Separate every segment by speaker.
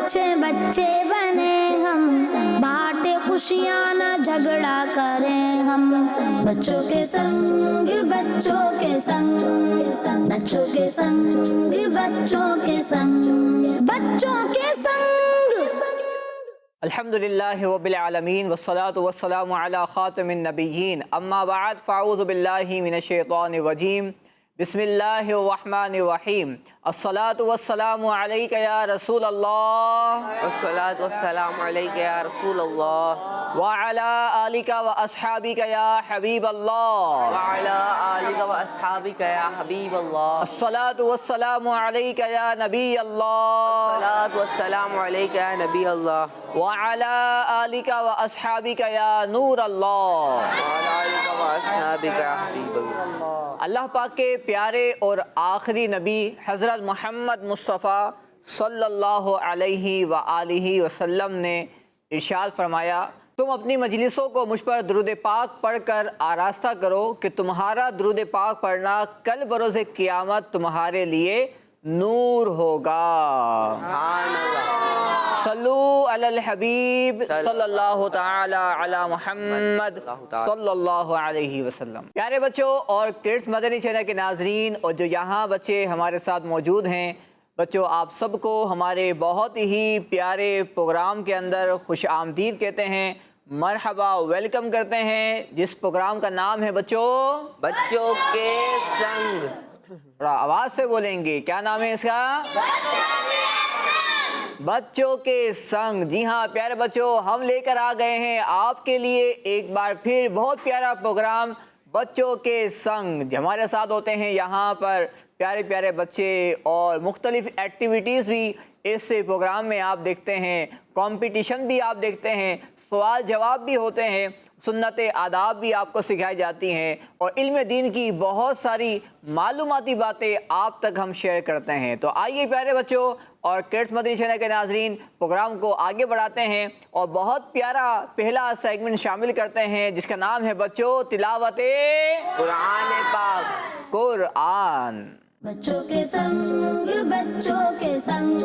Speaker 1: بچے بچے بنے ہم، بانٹے خوشیاں نہ جھگڑا کریں ہم، بچوں کے سنگ بچوں کے سنگ، بچوں کے سنگ بچوں کے سنگ، بچوں کے سنگ۔
Speaker 2: الحمدللہ رب العالمین والصلاة والسلام علی خاتم النبیین، اما بعد فاعوذ باللہ من الشیطان الرجیم، بسم اللہ الرحمن الرحیم۔ الصلاة والسلام علیک یا رسول اللہ،
Speaker 3: والصلاة والسلام علیک یا رسول اللہ،
Speaker 2: وعلی آلک واصحابک یا حبیب اللہ،
Speaker 3: وعلی آلک واصحابک یا حبیب اللہ،
Speaker 2: الصلاة والسلام علیک یا نبی اللہ،
Speaker 3: الصلاة والسلام علیک یا نبی اللہ،
Speaker 2: وعلی آلک واصحابک یا نور اللہ۔
Speaker 3: وعلی آلک واصحابک یا حبیب اللہ۔
Speaker 2: اللہ پاک کے پیارے اور آخری نبی حضرت محمد مصطفیٰ صلی اللہ علیہ وآلہ وسلم نے ارشاد فرمایا، تم اپنی مجلسوں کو مجھ پر درود پاک پڑھ کر آراستہ کرو کہ تمہارا درود پاک پڑھنا کل بروز قیامت تمہارے لیے نور ہوگا۔
Speaker 3: سبحان اللہ۔
Speaker 2: صلو علی الحبیب صلی اللہ تعالی علی محمد صلی اللہ علیہ وسلم۔ پیارے بچوں اور کڈس مدنی چینل کے ناظرین اور جو یہاں بچے ہمارے ساتھ موجود ہیں، بچوں آپ سب کو ہمارے بہت ہی پیارے پروگرام کے اندر خوش آمدید کہتے ہیں، مرحبا ویلکم کرتے ہیں، جس پروگرام کا نام ہے بچوں
Speaker 3: بچوں کے سنگ۔
Speaker 2: تھوڑا آواز سے بولیں گے، کیا نام ہے اس کا؟ بچوں کے سنگ۔ جی ہاں پیارے بچوں، ہم لے کر آ گئے ہیں آپ کے لیے ایک بار پھر بہت پیارا پروگرام بچوں کے سنگ۔ ہمارے ساتھ ہوتے ہیں یہاں پر پیارے پیارے بچے اور مختلف ایکٹیویٹیز بھی اس پروگرام میں آپ دیکھتے ہیں، کمپٹیشن بھی آپ دیکھتے ہیں، سوال جواب بھی ہوتے ہیں، سنت آداب بھی آپ کو سکھائی جاتی ہیں اور علم دین کی بہت ساری معلوماتی باتیں آپ تک ہم شیئر کرتے ہیں۔ تو آئیے پیارے بچوں اور کڈس مدنی چینل کے ناظرین، پروگرام کو آگے بڑھاتے ہیں اور بہت پیارا پہلا سیگمنٹ شامل کرتے ہیں جس کا نام ہے بچوں تلاوت
Speaker 3: قرآن پاک۔
Speaker 2: قرآن۔
Speaker 1: بچوں کے سنگ بچوں کے سنگ،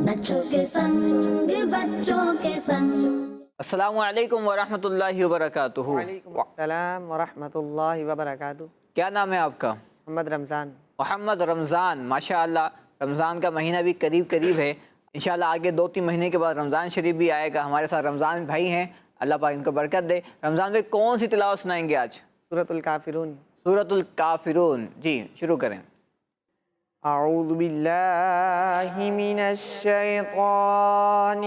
Speaker 1: بچوں کے سنگ بچوں کے سنگ۔
Speaker 2: السلام علیکم ورحمۃ اللہ وبرکاتہ۔
Speaker 3: وعلیکم السلام ورحمۃ اللہ وبرکاتہ۔
Speaker 2: کیا نام ہے آپ کا؟
Speaker 3: محمد رمضان۔
Speaker 2: محمد رمضان، ماشاءاللہ رمضان کا مہینہ بھی قریب قریب ہے، انشاءاللہ آگے 2-3 مہینے کے بعد رمضان شریف بھی آئے گا۔ ہمارے ساتھ رمضان بھائی ہیں، اللہ پاک ان کو برکت دے۔ رمضان بھائی کون سی تلاوت سنائیں گے آج؟
Speaker 3: سورۃ الکافرون۔
Speaker 2: سورۃ الکافرون، جی شروع کریں۔
Speaker 3: اعوذ باللہ من الشیطان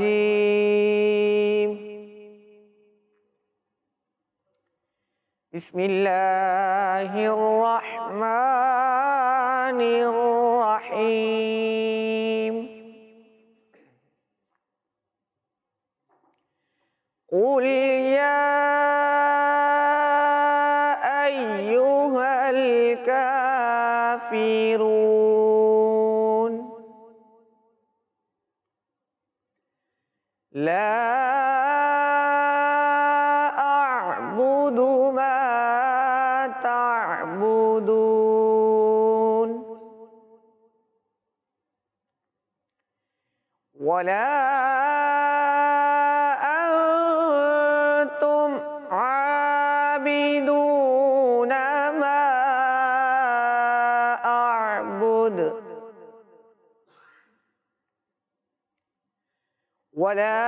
Speaker 3: الرجیم، بسم اللہ الرحمن الرحیم، قل یا ایہا الکافرون لا اعبد ما تعبدون ولا انتم عابدون ما اعبد ولا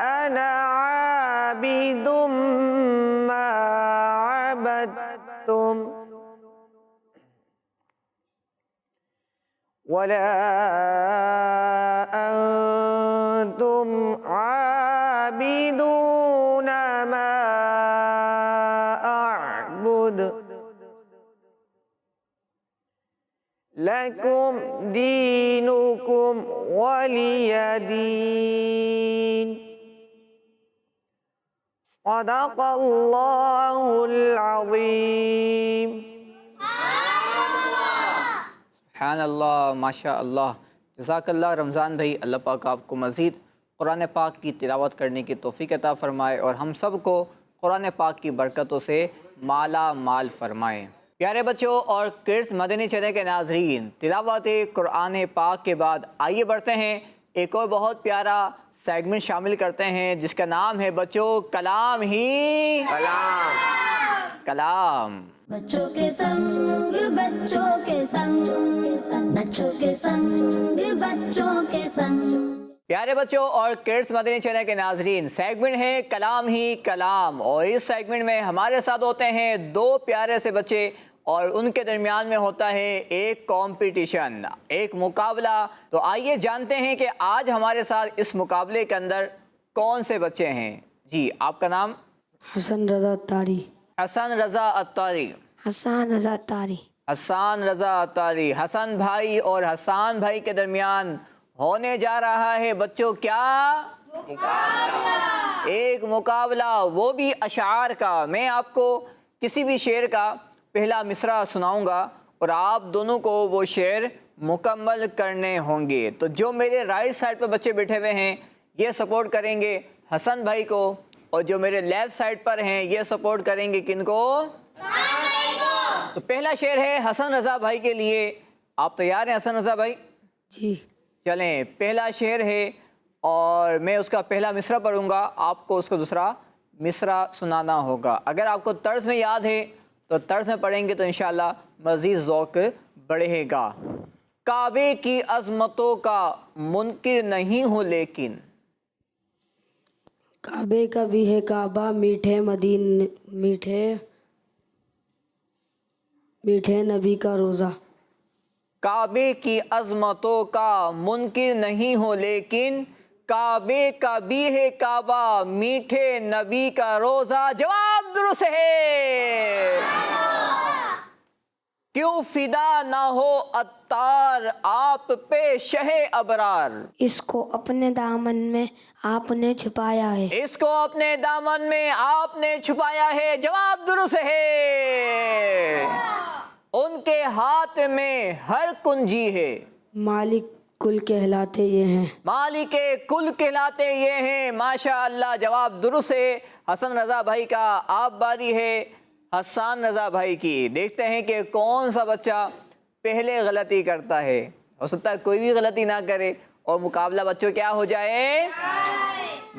Speaker 3: انا عابد ما عبدتم ولا انتم عابدون ما اعبد لکم دینکم ولی دین۔ صدق اللہ العظیم۔
Speaker 2: سبحان اللہ، ماشاء اللہ، جزاک اللہ رمضان بھائی، اللہ پاک آپ کو مزید قرآن پاک کی تلاوت کرنے کی توفیق عطا فرمائے اور ہم سب کو قرآن پاک کی برکتوں سے مالا مال فرمائے۔ پیارے بچوں اور کرس مدنی چینل کے ناظرین، تلاوت قرآن پاک کے بعد آئیے بڑھتے ہیں ایک اور بہت پیارا سیگمنٹ شامل کرتے ہیں جس کا نام ہے بچوں کلام ہی کلام۔
Speaker 1: بچوں کے سنگ بچوں کے سنگ، بچوں کے سنگ بچوں کے سنگ۔
Speaker 2: پیارے بچوں اور کرس مدنی چینل کے ناظرین، سیگمنٹ ہے کلام ہی کلام، اور اس سیگمنٹ میں ہمارے ساتھ ہوتے ہیں دو پیارے سے بچے اور ان کے درمیان میں ہوتا ہے ایک کمپٹیشن، ایک مقابلہ۔ تو آئیے جانتے ہیں کہ آج ہمارے ساتھ اس مقابلے کے اندر کون سے بچے ہیں۔ جی آپ کا نام؟
Speaker 4: حسن رضا اتاری۔
Speaker 2: حسن رضا اتاری۔
Speaker 4: حسان رضا اتاری۔
Speaker 2: حسان رضا اتاری۔ حسن بھائی اور حسان بھائی کے درمیان ہونے جا رہا ہے بچوں کیا؟ ایک مقابلہ، وہ بھی اشعار کا۔ میں آپ کو کسی بھی شعر کا پہلا مصرع سناؤں گا اور آپ دونوں کو وہ شعر مکمل کرنے ہوں گے۔ تو جو میرے رائٹ سائڈ پہ بچے بیٹھے ہوئے ہیں یہ سپورٹ کریں گے حسن بھائی کو، اور جو میرے لیفٹ سائڈ پر ہیں یہ سپورٹ کریں گے کن کو؟ تو پہلا شعر ہے حسن رضا بھائی کے لیے۔ آپ تیار ہیں حسن رضا بھائی؟
Speaker 4: جی
Speaker 2: چلیں، پہلا شعر ہے اور میں اس کا پہلا مصرع پڑھوں گا، آپ کو اس کو دوسرا مصرع سنانا ہوگا۔ اگر آپ کو طرز میں یاد ہے تو طرز میں پڑھیں گے تو انشاءاللہ مزید ذوق بڑھے گا۔ کعبے کی عظمتوں کا منکر نہیں ہوں لیکن،
Speaker 4: کعبے کا بھی ہے کعبہ، میٹھے میٹھے نبی کا روزہ۔
Speaker 2: کعبے کی عظمتوں کا منکر نہیں ہوں لیکن، کعبے کا بھی ہے کعبہ میٹھے نبی کا روزہ۔ جواب درست ہے۔ کیوں فدا نہ ہو عطار آپ پہ شہ ابرار،
Speaker 4: اس کو اپنے دامن میں آپ نے چھپایا ہے۔
Speaker 2: اس کو اپنے دامن میں آپ نے چھپایا ہے۔ جواب درست ہے۔ ان کے ہاتھ میں ہر کنجی ہے،
Speaker 4: مالک کل کہلاتے یہ ہیں۔
Speaker 2: مالک کل کہلاتے یہ ہیں۔ ماشاءاللہ، جواب درست ہے حسن رضا بھائی کا۔ آپ باری ہے حسان رضا بھائی کی۔ دیکھتے ہیں کہ کون سا بچہ پہلے غلطی کرتا ہے۔ ہو سکتا ہے کوئی بھی غلطی نہ کرے اور مقابلہ بچوں کیا ہو جائے؟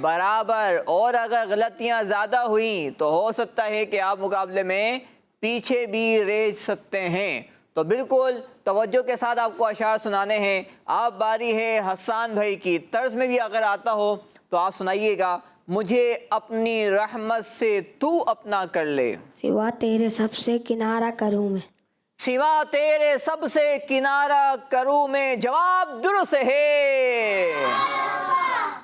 Speaker 2: برابر۔ اور اگر غلطیاں زیادہ ہوئیں تو ہو سکتا ہے کہ آپ مقابلے میں پیچھے بھی رہ سکتے ہیں۔ تو بالکل توجہ کے ساتھ آپ کو اشعار سنانے ہیں۔ آپ باری ہے حسان بھائی کی۔ طرز میں بھی اگر آتا ہو تو آپ سنائیے گا۔ مجھے اپنی رحمت سے تو اپنا کر لے،
Speaker 4: سوا تیرے سب سے کنارہ کروں میں۔
Speaker 2: سوا تیرے سب سے کنارہ کروں میں۔ جواب درست ہے۔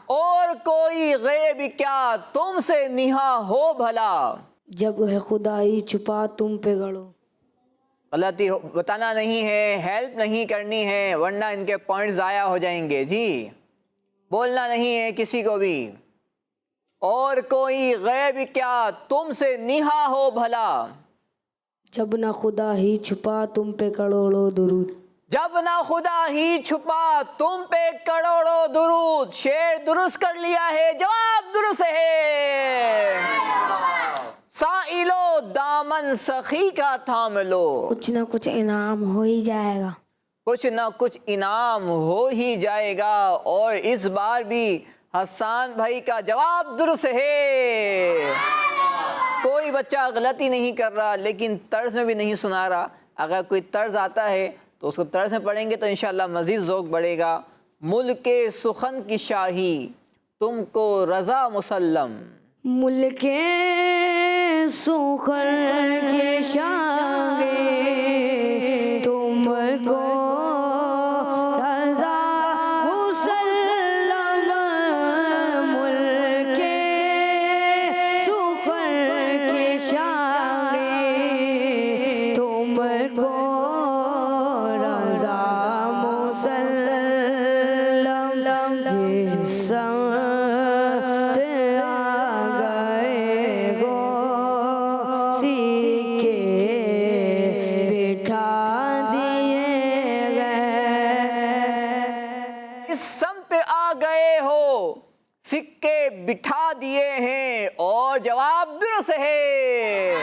Speaker 2: اور کوئی غیب کیا تم سے نہا ہو بھلا،
Speaker 4: جب ہے خدائی چھپا تم پہ گڑو۔
Speaker 2: غلطی بتانا نہیں ہے، ہیلپ نہیں کرنی ہے ورنہ ان کے پوائنٹ ضائع ہو جائیں گے۔ جی بولنا نہیں ہے کسی کو بھی۔ اور کوئی غیب کیا تم سے نہا ہو بھلا،
Speaker 4: جب نہ خدا ہی چھپا تم پہ کروڑوں درود۔
Speaker 2: جب نہ خدا ہی چھپا تم پہ کروڑوں درود۔ شعر درست کر لیا ہے۔ جواب درست ہے۔ سائلو دامن سخی کا تھام لو،
Speaker 4: کچھ نہ کچھ انعام ہو ہی جائے گا۔
Speaker 2: کچھ نہ کچھ انعام ہو ہی جائے گا۔ اور اس بار بھی حسان بھائی کا جواب درست ہے۔ کوئی بچہ غلطی نہیں کر رہا لیکن طرز میں بھی نہیں سنا رہا۔ اگر کوئی طرز آتا ہے تو اس کو طرز میں پڑھیں گے تو انشاءاللہ مزید ذوق بڑھے گا۔ ملک سخن کی شاہی تم کو رضا مسلم،
Speaker 4: ملک سخن کی شاہی تم کو رضا مسلم، ملک سخن کی شاہی تم کو رضا مسلم، جس سمت آ گئے گو سیکھے بٹھا دیے گئے۔
Speaker 2: اس سمت آ گئے ہو سکے بٹھا دیے ہیں۔ اور جواب درست ہے۔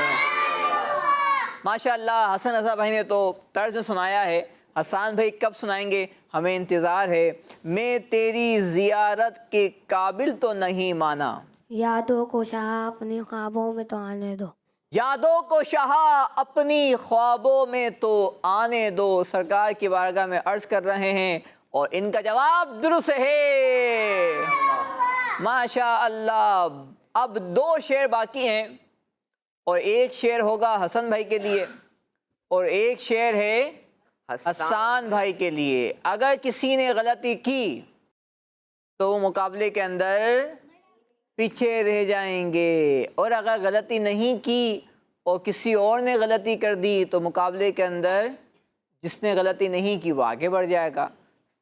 Speaker 2: ماشاءاللہ حسن رضا بھائی نے تو طرز میں سنایا ہے. حسان بھائی کب سنائیں گے؟ ہمیں انتظار ہے. میں تیری زیارت کے قابل تو نہیں مانا.
Speaker 5: یادوں کو شاہ اپنی خوابوں میں تو آنے دو.
Speaker 2: یادوں کو شاہ اپنی خوابوں میں تو آنے دو. سرکار کی بارگاہ میں عرض کر رہے ہیں اور ان کا جواب درست ہے. ماشاء اللہ. اب 2 شعر باقی ہیں اور ایک شعر ہوگا حسن بھائی کے لیے اور ایک شعر ہے حسان بھائی کے لیے. اگر کسی نے غلطی کی تو وہ مقابلے کے اندر پیچھے رہ جائیں گے، اور اگر غلطی نہیں کی اور کسی اور نے غلطی کر دی تو مقابلے کے اندر جس نے غلطی نہیں کی وہ آگے بڑھ جائے گا.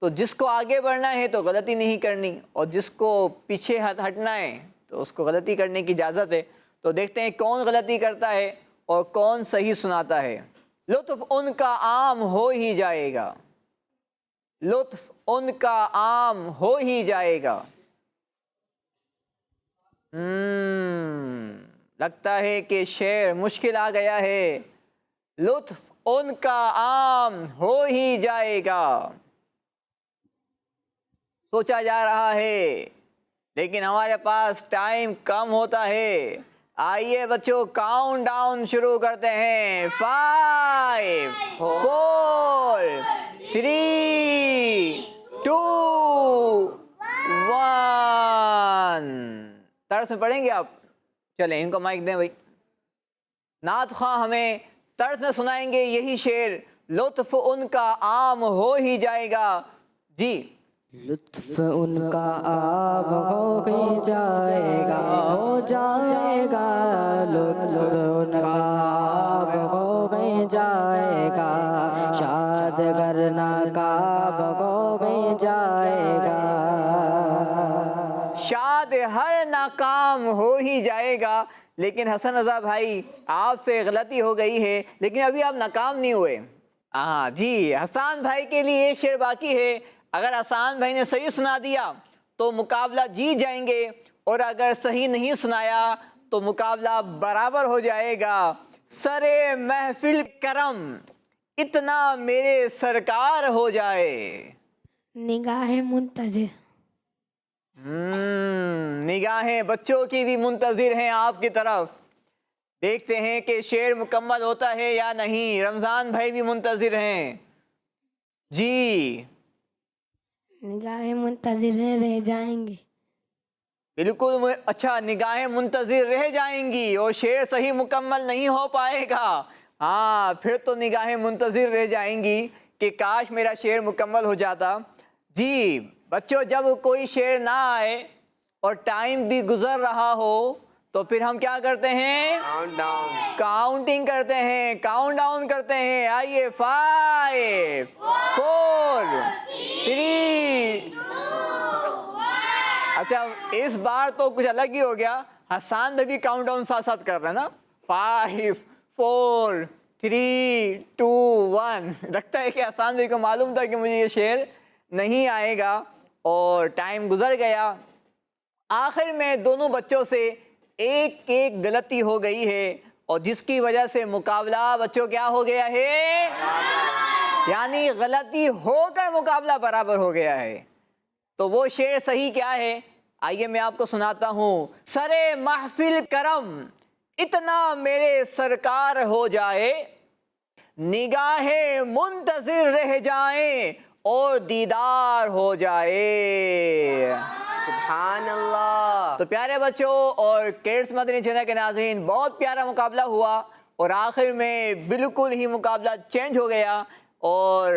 Speaker 2: تو جس کو آگے بڑھنا ہے تو غلطی نہیں کرنی، اور جس کو پیچھے ہٹنا ہے تو اس کو غلطی کرنے کی اجازت ہے. تو دیکھتے ہیں کون غلطی کرتا ہے اور کون صحیح سناتا ہے. لطف ان کا عام ہو ہی جائے گا. لطف ان کا عام ہو ہی جائے گا. لگتا ہے کہ شعر مشکل آ گیا ہے. لطف ان کا عام ہو ہی جائے گا. سوچا جا رہا ہے لیکن ہمارے پاس ٹائم کم ہوتا ہے. آئیے بچوں کاؤنٹ ڈاؤن شروع کرتے ہیں. 5 4 3 2 1. طرز میں پڑھیں گے آپ؟ چلیں ان کو مائک دیں بھائی. نعت خواہ ہمیں طرز میں سنائیں گے یہی شعر. لطف ان کا عام ہو ہی جائے گا. جی.
Speaker 4: لطف ان کا عام ہو ہی جائے گا، ہو جائے گا. لطف ان کا عام ہو ہی جائے گا. شاد کرنا کام ہو ہی جائے گا.
Speaker 2: شاد ہر ناکام ہو ہی جائے گا. لیکن حسن رضا بھائی آپ سے غلطی ہو گئی ہے، لیکن ابھی آپ ناکام نہیں ہوئے. ہاں جی، حسان بھائی کے لیے ایک شعر باقی ہے. اگر حسان بھائی نے صحیح سنا دیا تو مقابلہ جیت جائیں گے، اور اگر صحیح نہیں سنایا تو مقابلہ برابر ہو جائے گا. سرے محفل کرم اتنا میرے سرکار ہو جائے.
Speaker 5: نگاہ منتظر.
Speaker 2: نگاہیں بچوں کی بھی منتظر ہیں آپ کی طرف. دیکھتے ہیں کہ شعر مکمل ہوتا ہے یا نہیں. رمضان بھائی بھی منتظر ہیں. جی.
Speaker 5: نگاہ منتظر رہ جائیں گے.
Speaker 2: بالکل اچھا، نگاہیں منتظر رہ جائیں گی اور شعر صحیح مکمل نہیں ہو پائے گا. ہاں پھر تو نگاہیں منتظر رہ جائیں گی کہ کاش میرا شعر مکمل ہو جاتا. جی بچوں، جب کوئی شعر نہ آئے اور ٹائم بھی گزر رہا ہو تو پھر ہم کیا کرتے ہیں؟ کاؤنٹنگ کرتے ہیں، کاؤنٹ ڈاؤن کرتے ہیں. آئیے 5 4 3. اچھا اس بار تو کچھ الگ ہی ہو گیا. حسان بھی کاؤنٹ ڈاؤن ساتھ ساتھ کر رہے ہیں نا. 5 4 3 2 1. لگتا ہے کہ حسان بھائی کو معلوم تھا کہ مجھے یہ شعر نہیں آئے گا اور ٹائم گزر گیا. آخر میں دونوں بچوں سے ایک غلطی ہو گئی ہے اور جس کی وجہ سے مقابلہ بچوں کیا ہو گیا ہے؟ یعنی غلطی ہو کر مقابلہ برابر ہو گیا ہے. تو وہ شعر صحیح کیا ہے؟ آئیے میں آپ کو سناتا ہوں. سرے محفل کرم اتنا میرے سرکار ہو جائے. نگاہیں منتظر رہ جائیں اور دیدار ہو جائے.
Speaker 3: سبحان اللہ.
Speaker 2: تو پیارے بچوں اور کیڈس مدنی چینل کے ناظرین، بہت پیارا مقابلہ ہوا اور آخر میں بالکل ہی مقابلہ چینج ہو گیا. اور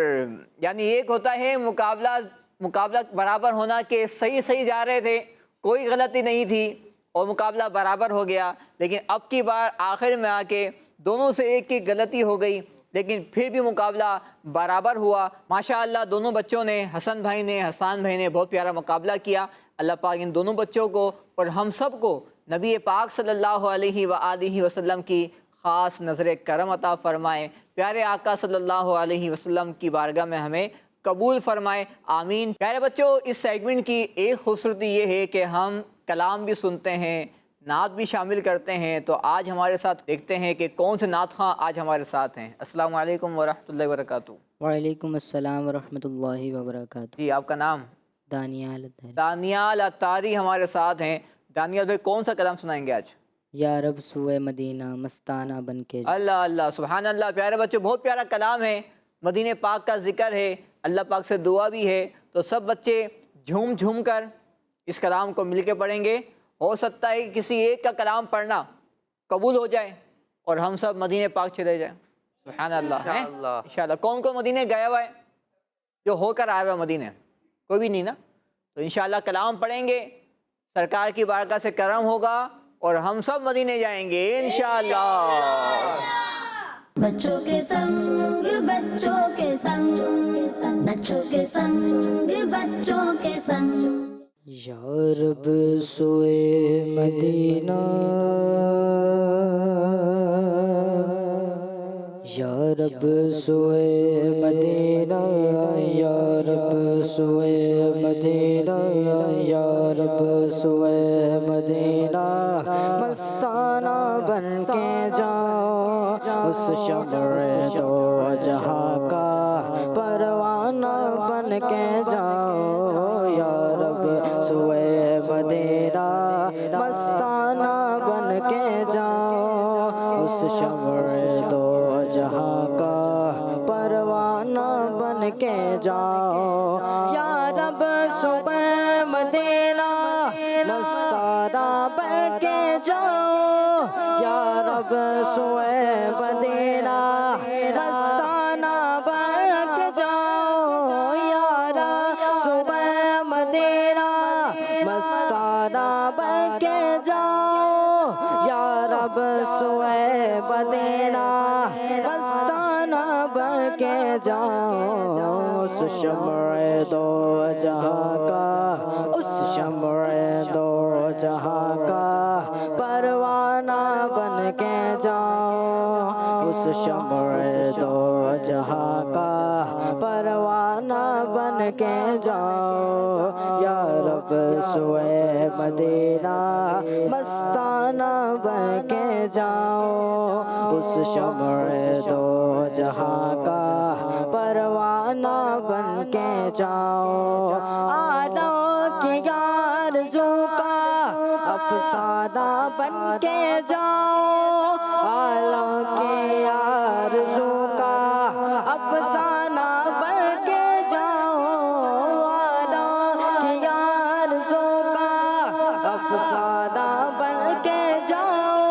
Speaker 2: یعنی ایک ہوتا ہے مقابلہ برابر ہونا کہ صحیح جا رہے تھے، کوئی غلطی نہیں تھی اور مقابلہ برابر ہو گیا. لیکن اب کی بار آخر میں آ کے دونوں سے ایک غلطی ہو گئی لیکن پھر بھی مقابلہ برابر ہوا. ماشاءاللہ دونوں بچوں نے، حسن بھائی نے، حسان بھائی نے بہت پیارا مقابلہ کیا. اللہ پاک ان دونوں بچوں کو اور ہم سب کو نبی پاک صلی اللہ علیہ وآلہ وسلم کی خاص نظر کرم عطا فرمائے. پیارے آقا صلی اللہ علیہ وسلم کی بارگاہ میں ہمیں قبول فرمائے. آمین. پیارے بچوں، اس سیگمنٹ کی ایک خوبصورتی یہ ہے کہ ہم کلام بھی سنتے ہیں، نعت بھی شامل کرتے ہیں، تو آج ہمارے ساتھ دیکھتے ہیں کہ کون سے نعت خواں آج ہمارے ساتھ ہیں۔ السلام علیکم ورحمۃ اللہ وبرکاتہ۔
Speaker 4: وعلیکم السلام ورحمۃ اللہ وبرکاتہ۔
Speaker 2: جی آپ کا نام؟
Speaker 4: دانیال الدہری۔
Speaker 2: دانیال اتاری ہمارے ساتھ ہیں۔ دانیال بھائی کون سا کلام سنائیں گے آج؟
Speaker 4: یا رب سوئے مدینہ مستانہ بن کے جا۔
Speaker 2: اللہ اللہ، سبحان اللہ۔ پیارے بچوں، بہت پیارا کلام ہے، مدینہ پاک کا ذکر ہے، اللہ پاک سے دعا بھی ہے، تو سب بچے جھوم جھوم کر اس کلام کو مل کے پڑھیں گے۔ ہو سکتا ہے کہ کسی ایک کا کلام پڑھنا قبول ہو جائے اور ہم سب مدینہ پاک چلے جائیں۔ سبحان اللہ۔ انشاءاللہ۔ کون کون مدینہ گیا ہوا ہے؟ جو ہو کر آیا ہوا مدینہ؟ کوئی بھی نہیں نا؟ تو انشاءاللہ کلام پڑھیں گے، سرکار کی بارگاہ سے کرم ہوگا اور ہم سب مدینے جائیں گے انشاءاللہ۔
Speaker 1: بچوں کے سنگ بچوں کے سنگ، بچوں کے سنگ بچوں کے سنگ،
Speaker 4: یا رب سوئے مدینہ، یا رب سوئے مدینہ، یا رب سوئے مدینہ، یا رب سوئے مدینہ، مستانہ بن کے جاؤ اس شمع دو جہاں کا، پروانہ بن کے جاؤ یا رب سوئے مدینہ، مستانہ بن کے جاؤ اس شمع دو جہاں کا، پروانہ بن کے جاؤ یا رب سوئے مدینہ، مستانہ بن کے جاؤ یا رب سوئے مدینہ، مستانہ بن کے جاؤ یا رب سوئے مدینہ، مستانہ بن کے جاؤ یا رب سوئے مدینہ، مستانہ بن کے جاؤ اس شمع دو جہاں کا، اس شمع دو جہاں کا، پروانہ بن کے جاؤ اس شمع دو جہاں کا، پروانہ بن کے جاؤ یا رب سوئے مدینہ، مستانہ بن کے جاؤ اس شمع دو جہاں کا، پروانہ بن کے جاؤ، آلوں کی آرزو کا افسانہ بن کے جاؤ، آلوں کی آرزو کا افسانہ بن کے جاؤ، آلوں کی آرزو کا افسانہ بن کے جاؤ،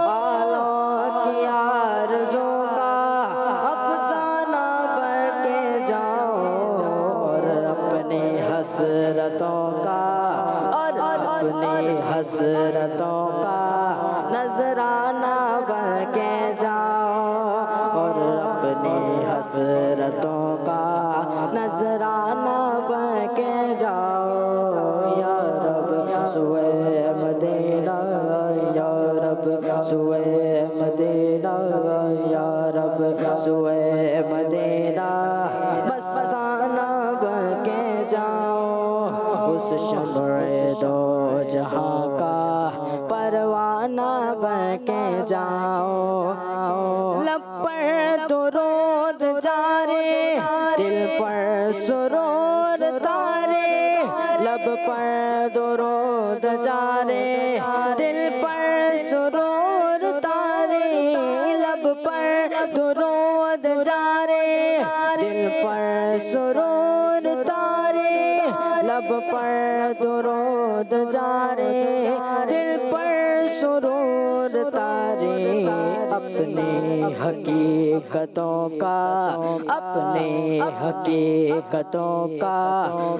Speaker 4: آلوں کی آرزو کا افسانہ بن کے جاؤ، اور اپنی حسرتوں کا، اور اپنی حسرتوں کا نذرانہ بن کے جاؤ، اور اپنی حسرتوں کا نذرانہ بن کے جاؤ یا رب سوئے مدینہ، یا رب سوئے مدینہ، یا رب سوئے مدینہ، مستانہ بن کے جاؤ اس شمع دو جہاں کا، پروانہ بن کے جاؤ، لب پر درود جاری، دل پر سرور تارے، لب پر درود جاری، دل پر سرور تارے، لب پر درود جاری، دل پر سرور تارے، لب پر درود جاری، دل پر سرور تارے، اپنی حقیقتوں کا، اپنی حقیقتوں کا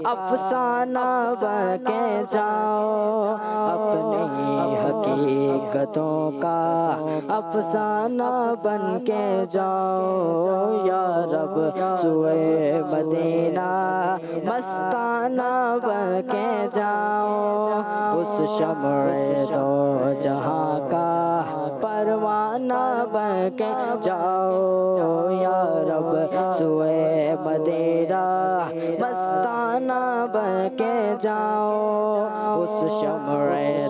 Speaker 4: افسانہ بن کے جاؤ، اپنی حقیقتوں کا افسانہ بن کے جاؤ یا رب سوئے مدینہ، مستانہ بن کے جاؤ اس شمع دو جہاں کا، پروانہ بن کے جاؤ یا رب سوئے مدینہ، مستانہ بن کے جاؤ اس شمع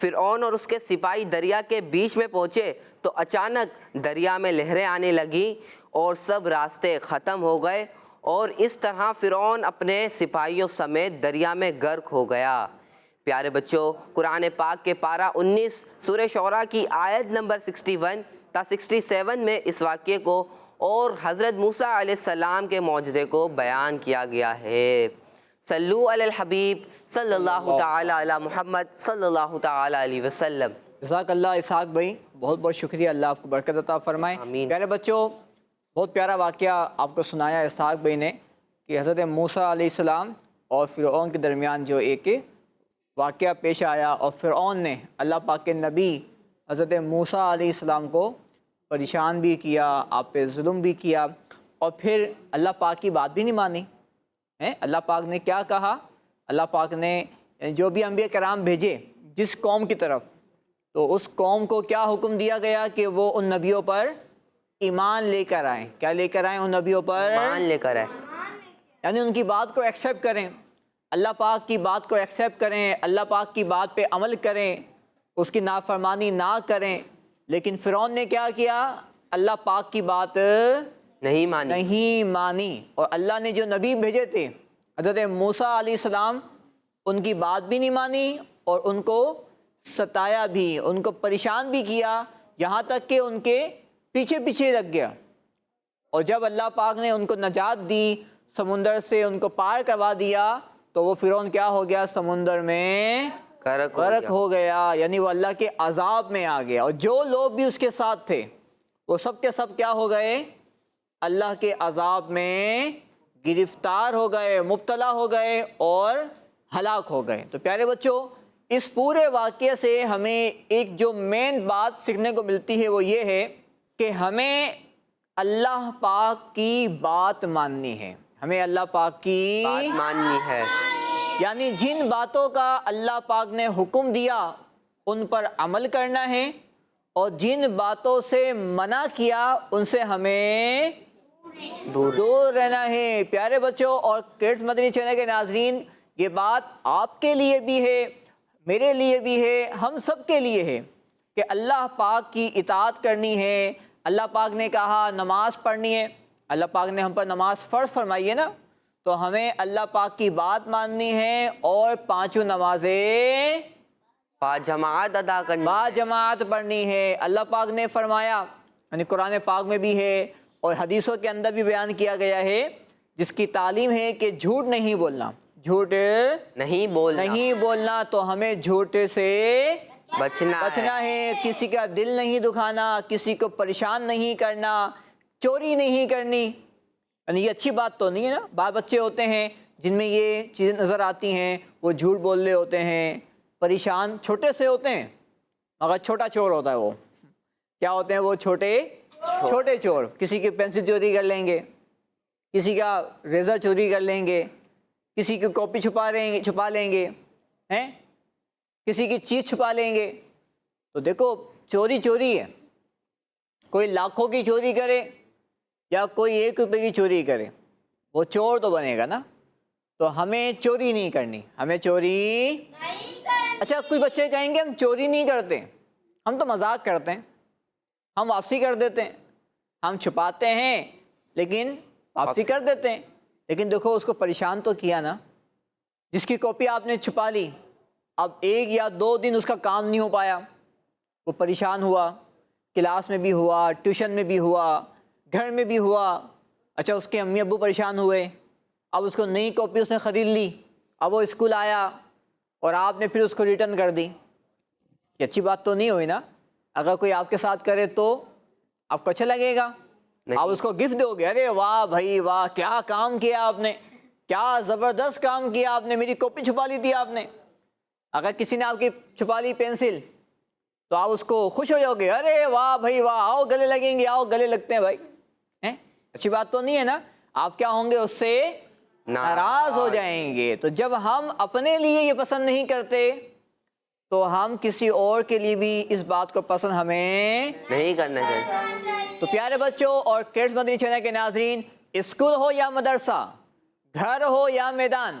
Speaker 3: فرعون اور اس کے سپاہی دریا کے بیچ میں پہنچے تو اچانک دریا میں لہریں آنے لگیں اور سب راستے ختم ہو گئے، اور اس طرح فرعون اپنے سپاہیوں سمیت دریا میں غرق ہو گیا۔ پیارے بچوں، قرآن پاک کے پارہ 19 سورہ شعراء کی آیت نمبر 61 تا 67 میں اس واقعے کو اور حضرت موسیٰ علیہ السلام کے معجزے کو بیان کیا گیا ہے۔ صلو علی الحبیب صلی اللہ تعالی علی محمد صلی اللہ تعالی علیہ وسلم۔
Speaker 2: جزاک اللہ اسحاق بھائی، بہت بہت شکریہ، اللہ آپ کو برکت عطا فرمائے۔
Speaker 3: آمین۔
Speaker 2: پیارے بچوں، بہت پیارا واقعہ آپ کو سنایا اسحاق بھائی نے کہ حضرت موسیٰ علیہ السلام اور فرعون کے درمیان جو ایک واقعہ پیش آیا، اور فرعون نے اللہ پاک کے نبی حضرت موسیٰ علیہ السلام کو پریشان بھی کیا، آپ پہ ظلم بھی کیا، اور پھر اللہ پاک کی بات بھی نہیں مانی۔ اللہ پاک نے کیا کہا؟ اللہ پاک نے جو بھی انبیاء کرام بھیجے جس قوم کی طرف، تو اس قوم کو کیا حکم دیا گیا کہ وہ ان نبیوں پر ایمان لے کر آئیں۔ کیا لے کر آئیں؟ ان نبیوں پر
Speaker 3: ایمان لے کر آئے،
Speaker 2: یعنی ان کی بات کو ایکسیپٹ کریں، اللہ پاک کی بات کو ایکسیپٹ کریں، اللہ پاک کی بات پہ عمل کریں، اس کی نافرمانی نہ کریں۔ لیکن فرعون نے کیا کیا؟ اللہ پاک کی بات
Speaker 3: نہیں
Speaker 2: مانی، اور اللہ نے جو نبی بھیجے تھے حضرت موسیٰ علیہ السلام، ان کی بات بھی نہیں مانی اور ان کو ستایا بھی، ان کو پریشان بھی کیا، یہاں تک کہ ان کے پیچھے پیچھے لگ گیا۔ اور جب اللہ پاک نے ان کو نجات دی، سمندر سے ان کو پار کروا دیا، تو وہ فرعون کیا ہو گیا؟ سمندر میں غرق ہو گیا، یعنی وہ اللہ کے عذاب میں آ گیا، اور جو لوگ بھی اس کے ساتھ تھے وہ سب کے سب کیا ہو گئے؟ اللہ کے عذاب میں گرفتار ہو گئے، مبتلا ہو گئے اور ہلاک ہو گئے۔ تو پیارے بچوں، اس پورے واقعے سے ہمیں ایک جو مین بات سیکھنے کو ملتی ہے وہ یہ ہے کہ ہمیں اللہ پاک کی بات ماننی ہے، ہمیں اللہ پاک کی
Speaker 3: بات ماننی ہے،
Speaker 2: یعنی جن باتوں کا اللہ پاک نے حکم دیا ان پر عمل کرنا ہے، اور جن باتوں سے منع کیا ان سے ہمیں دور رہنا ہے۔ پیارے بچوں اور کڈس مدنی چینل کے ناظرین، یہ بات آپ کے لیے بھی ہے، میرے لیے بھی ہے، ہم سب کے لیے ہے کہ اللہ پاک کی اطاعت کرنی ہے۔ اللہ پاک نے کہا نماز پڑھنی ہے، اللہ پاک نے ہم پر نماز فرض فرمائی ہے نا، تو ہمیں اللہ پاک کی بات ماننی ہے اور 5 نمازیں
Speaker 3: باجماعت ادا کرنی،
Speaker 2: باجماعت پڑھنی ہے۔ اللہ پاک نے فرمایا، یعنی قرآن پاک میں بھی ہے اور حدیثوں کے اندر بھی بیان کیا گیا ہے، جس کی تعلیم ہے کہ جھوٹ نہیں بولنا، جھوٹ
Speaker 3: نہیں بولنا،
Speaker 2: تو ہمیں جھوٹ سے
Speaker 3: بچنا
Speaker 2: ہے، کسی کا دل نہیں دکھانا، کسی کو پریشان نہیں کرنا، چوری نہیں کرنی۔ یعنی یہ اچھی بات تو نہیں ہے نا، بعض بچے ہوتے ہیں جن میں یہ چیزیں نظر آتی ہیں، وہ جھوٹ بول رہے ہوتے ہیں، پریشان، چھوٹے سے ہوتے ہیں مگر چھوٹا چور ہوتا ہے۔ وہ کیا ہوتے ہیں؟ وہ چھوٹے چور، کسی کی پینسل چوری کر لیں گے، کسی کا ریزر چوری کر لیں گے، کسی کی کاپی چھپا لیں گے، کسی کی چیز چھپا لیں گے۔ تو دیکھو، چوری ہے، کوئی لاکھوں کی چوری کرے یا کوئی 1 روپے کی چوری کرے، وہ چور تو بنے گا نا۔ تو ہمیں چوری نہیں کرنی، ہمیں چوری اچھا کچھ بچے کہیں گے ہم چوری نہیں کرتے، ہم تو مذاق کرتے ہیں، ہم واپسی کر دیتے ہیں، ہم چھپاتے ہیں لیکن واپسی کر دیتے ہیں۔ لیکن دیکھو، اس کو پریشان تو کیا نا، جس کی کاپی آپ نے چھپا لی، اب 1 یا 2 دن اس کا کام نہیں ہو پایا، وہ پریشان ہوا، کلاس میں بھی ہوا، ٹیوشن میں بھی ہوا، گھر میں بھی ہوا۔ اچھا، اس کے امی ابو پریشان ہوئے، اب اس کو نئی کاپی اس نے خرید لی، اب وہ اسکول آیا اور آپ نے پھر اس کو ریٹرن کر دی۔ یہ اچھی بات تو نہیں ہوئی نا۔ اگر کوئی آپ کے ساتھ کرے تو آپ کو اچھا لگے گا؟ آپ اس کو گفٹ دو گے، ارے واہ بھائی واہ، کیا کام کیا آپ نے، کیا زبردست کام کیا آپ نے، میری کاپی چھپا لی تھی آپ نے۔ اگر کسی نے آپ کی چھپا لی پینسل تو آپ اس کو خوش ہو جاؤ گے، ارے واہ بھائی واہ، آؤ گلے لگیں گے، آؤ گلے لگتے ہیں بھائی۔ اچھی بات تو نہیں ہے نا۔ آپ کیا ہوں گے؟ اس سے ناراض ہو جائیں گے۔ تو جب ہم اپنے لیے یہ پسند نہیں کرتے تو ہم کسی اور کے لیے بھی اس بات کو پسند ہمیں
Speaker 3: نہیں کرنا چاہیے۔
Speaker 2: تو پیارے بچوں اور کڈس مدنی چینل کے ناظرین، اسکول ہو یا مدرسہ، گھر ہو یا میدان،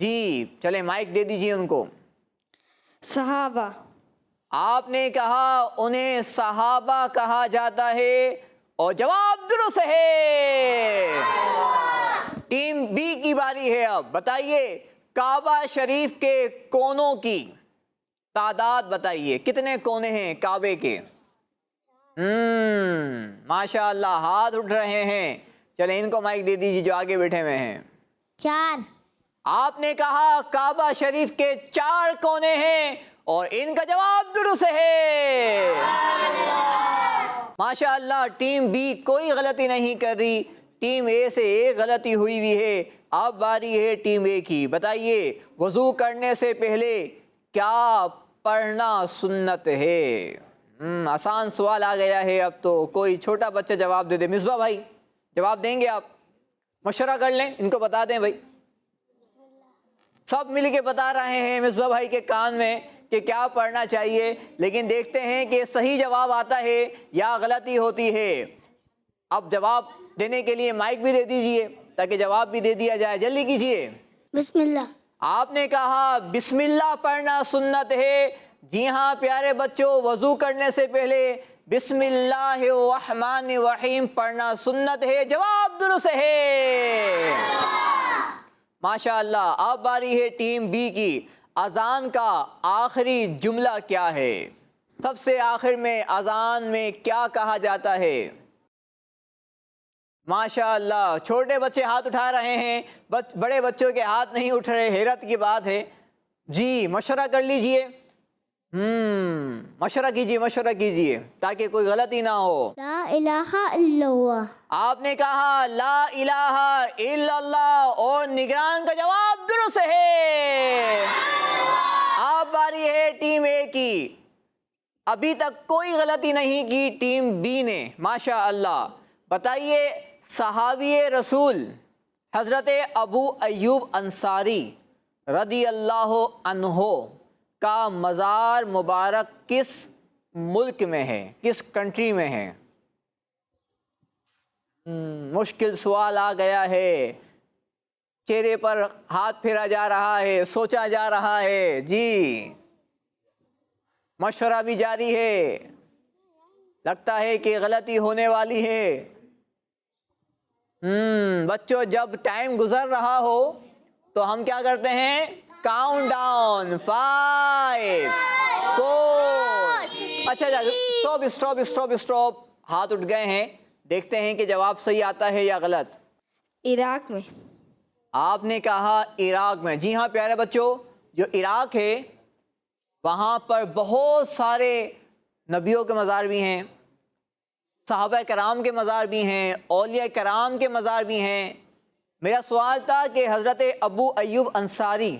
Speaker 2: جی چلیں مائک دے دیجیے ان کو.
Speaker 5: صحابہ.
Speaker 2: آپ نے کہا انہیں صحابہ کہا جاتا ہے اور جواب درست ہے. ٹیم بی کی باری ہے. اب بتائیے کعبہ شریف کے کونوں کی تعداد بتائیے, کتنے کونے ہیں کعبے کے؟ ماشاء اللہ ہاتھ اٹھ رہے ہیں. چلیں ان کو مائک دے دیجیے جو آگے بیٹھے ہوئے ہیں.
Speaker 1: 4.
Speaker 2: آپ نے کہا کعبہ شریف کے 4 کونے ہیں اور ان کا جواب درست ہے. ماشاء اللہ ٹیم بی کوئی غلطی نہیں کر رہی, ٹیم اے سے ایک غلطی ہوئی ہوئی ہے. اب باری ہے ٹیم اے کی. بتائیے وضو کرنے سے پہلے کیا پڑھنا سنت ہے؟ آسان سوال آ گیا ہے. اب تو کوئی چھوٹا بچہ جواب دے دے. مصباح بھائی جواب دیں گے آپ؟ مشورہ کر لیں, ان کو بتا دیں بھائی. سب مل کے بتا رہے ہیں مصباح بھائی کے کان میں کہ کیا پڑھنا چاہیے, لیکن دیکھتے ہیں کہ صحیح جواب آتا ہے یا غلطی ہوتی ہے. اب جواب دینے کے لیے مائک بھی دے دیجئے تاکہ جواب بھی دے دیا جائے. جلدی کیجئے.
Speaker 1: بسم اللہ.
Speaker 2: آپ نے کہا بسم اللہ پڑھنا سنت ہے. جی ہاں پیارے بچوں, وضو کرنے سے پہلے بسم اللہ الرحمن الرحیم پڑھنا سنت ہے. جواب درست ہے. ماشاء اللہ. اب باری ہے ٹیم بی کی. اذان کا آخری جملہ کیا ہے؟ سب سے آخر میں اذان میں کیا کہا جاتا ہے؟ ماشاء اللہ چھوٹے بچے ہاتھ اٹھا رہے ہیں, بڑے بچوں کے ہاتھ نہیں اٹھ رہے. حیرت کی بات ہے. جی مشورہ کر لیجئے. مشورہ کیجئے تاکہ کوئی غلطی نہ ہو.
Speaker 1: لا الہ الا اللہ.
Speaker 2: آپ نے کہا لا الہ الا اللہ اور نگران کا جواب درست ہے. اب باری ہے ٹیم اے کی. ابھی تک کوئی غلطی نہیں کی ٹیم بی نے. ماشاء اللہ. بتائیے صحابی رسول حضرت ابو ایوب انصاری رضی اللہ عنہ کا مزار مبارک کس ملک میں ہے, کس کنٹری میں ہے؟ مشکل سوال آ گیا ہے. چہرے پر ہاتھ پھیرا جا رہا ہے, سوچا جا رہا ہے. جی مشورہ بھی جاری ہے. لگتا ہے کہ غلطی ہونے والی ہے. بچوں جب ٹائم گزر رہا ہو تو ہم کیا کرتے ہیں؟ Count down. 5 4. اچھا اسٹاپ. ہاتھ اٹھ گئے ہیں. دیکھتے ہیں کہ جواب صحیح آتا ہے یا غلط.
Speaker 5: عراق میں.
Speaker 2: آپ نے کہا عراق میں. جی ہاں پیارے بچوں, جو عراق ہے وہاں پر بہت سارے نبیوں کے مزار بھی ہیں, صحابہ کرام کے مزار بھی ہیں, اولیاء کرام کے مزار بھی ہیں. میرا سوال تھا کہ حضرت ابو ایوب انصاری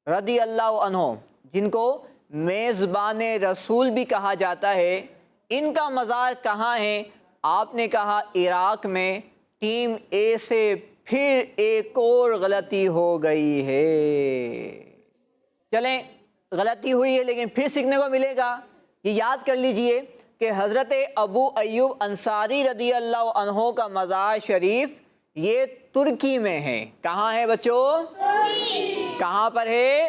Speaker 2: رضی اللہ عنہ جن کو میزبان رسول بھی کہا جاتا ہے, ان کا مزار کہاں ہے؟ آپ نے کہا عراق میں. ٹیم اے سے پھر ایک اور غلطی ہو گئی ہے. چلیں غلطی ہوئی ہے لیکن پھر سیکھنے کو ملے گا. یہ یاد کر لیجئے کہ حضرت ابو ایوب انصاری رضی اللہ عنہ کا مزار شریف یہ ترکی میں ہے. کہاں ہے بچوں؟ کہاں پر ہے؟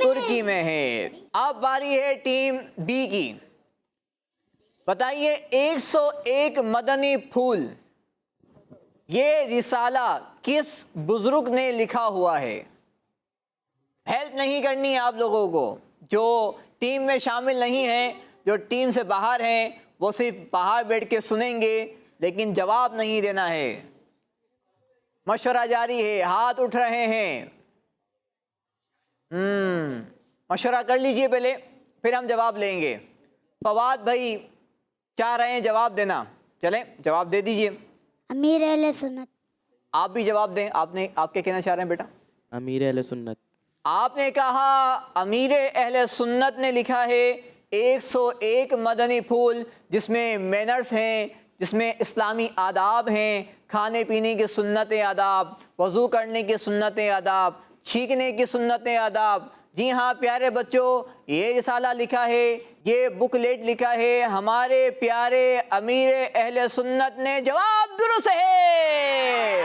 Speaker 2: ترکی میں ہے. اب باری ہے ٹیم بی کی. بتائیے 101 مدنی پھول یہ رسالہ کس بزرگ نے لکھا ہوا ہے؟ ہیلپ نہیں کرنی ہے آپ لوگوں کو. جو ٹیم میں شامل نہیں ہیں, جو ٹیم سے باہر ہیں, وہ صرف باہر بیٹھ کے سنیں گے لیکن جواب نہیں دینا ہے. مشورہ جاری ہے. ہاتھ اٹھ رہے ہیں. مشورہ کر لیجئے پہلے پھر ہم جواب لیں گے. فواد بھائی چاہ رہے ہیں جواب دینا. چلیں جواب دے دیجئے.
Speaker 1: امیر اہل سنت.
Speaker 2: آپ بھی جواب دیں. آپ کیا کہنا چاہ رہے ہیں بیٹا؟
Speaker 4: امیر اہل سنت.
Speaker 2: آپ نے کہا امیر اہل سنت نے لکھا ہے 101 مدنی پھول جس میں مینرز ہیں, جس میں اسلامی آداب ہیں, کھانے پینے کی سنتیں آداب, وضو کرنے کی سنتیں آداب, چھینکنے کی سنتیں آداب. جی ہاں پیارے بچوں, یہ رسالہ لکھا ہے, یہ بک لیٹ لکھا ہے ہمارے پیارے امیر اہل سنت نے. جواب درست ہے.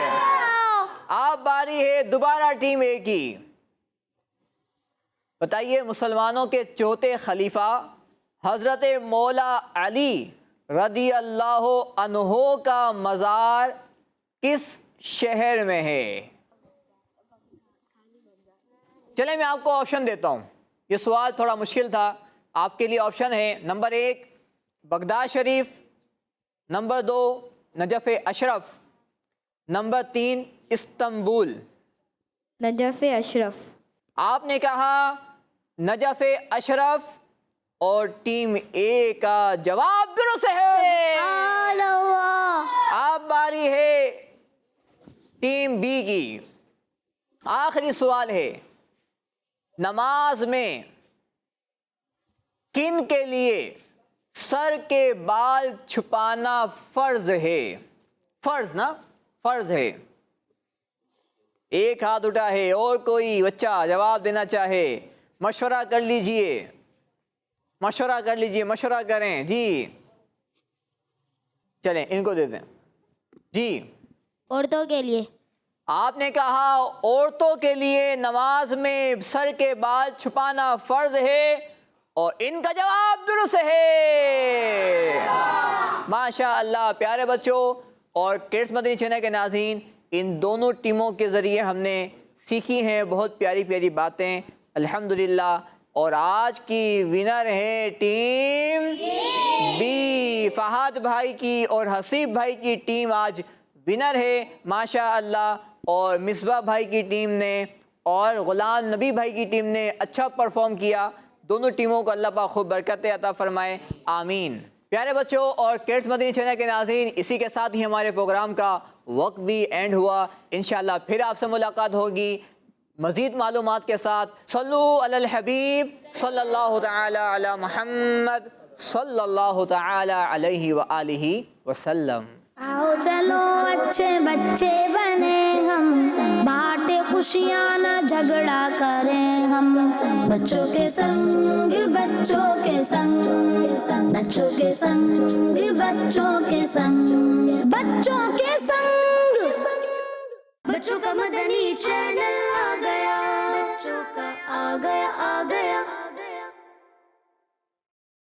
Speaker 2: اب باری ہے دوبارہ ٹیم اے کی. بتائیے مسلمانوں کے چوتھے خلیفہ حضرت مولا علی رضی اللہ عنہ کا مزار کس شہر میں ہے؟ چلیں میں آپ کو آپشن دیتا ہوں، یہ سوال تھوڑا مشکل تھا، آپ کے لیے آپشن ہے number 1 Baghdad Sharif, number 2 Najaf Ashraf, number 3 Istanbul.
Speaker 5: Najaf Ashraf.
Speaker 2: آپ نے کہا نجف اشرف اور ٹیم اے کا جواب درست ہے۔ اب باری ہے ٹیم بی کی۔ آخری سوال ہے، نماز میں کن کے لیے سر کے بال چھپانا فرض ہے؟ فرض نا، فرض ہے۔ ایک ہاتھ اٹھا ہے، اور کوئی بچہ جواب دینا چاہے مشورہ کر لیجئے، مشورہ کر لیجئے، مشورہ کریں جی۔ چلیں ان کو دے دیں جی۔
Speaker 5: عورتوں کے لیے۔
Speaker 2: آپ نے کہا عورتوں کے لیے نماز میں سر کے بال چھپانا فرض ہے، اور ان کا جواب درست ہے۔ ماشاء اللہ پیارے بچوں اور کڈس مدنی چینل کے ناظرین، ان دونوں ٹیموں کے ذریعے ہم نے سیکھی ہیں بہت پیاری پیاری باتیں الحمدللہ، اور آج کی ونر ہے ٹیم بی، فہد بھائی کی اور حسیب بھائی کی ٹیم آج ونر ہے ماشاء اللہ، اور مصباح بھائی کی ٹیم نے اور غلام نبی بھائی کی ٹیم نے اچھا پرفارم کیا۔ دونوں ٹیموں کو اللہ پاک خوب برکتیں عطا فرمائے، آمین۔ پیارے بچوں اور کڈس مدنی چینل کے ناظرین، اسی کے ساتھ ہی ہمارے پروگرام کا وقت بھی اینڈ ہوا۔ انشاءاللہ پھر آپ سے ملاقات ہوگی مزید معلومات کے ساتھ۔ صلو علی الحبیب صلی اللہ تعالی علی محمد صلی اللہ تعالی علیہ وآلہ وسلم۔
Speaker 1: آؤ چلو اچھے بچے بنے ہم، بانٹے خوشیاں نہ جھگڑا کریں ہم، بچوں کے سنگ بچوں کے سنگ، بچوں کے سنگ بچوں کے سنگ، بچوں کے سنگ، بچوں کا مدنی چینل آ گیا، بچوں کا آ گیا آ گیا۔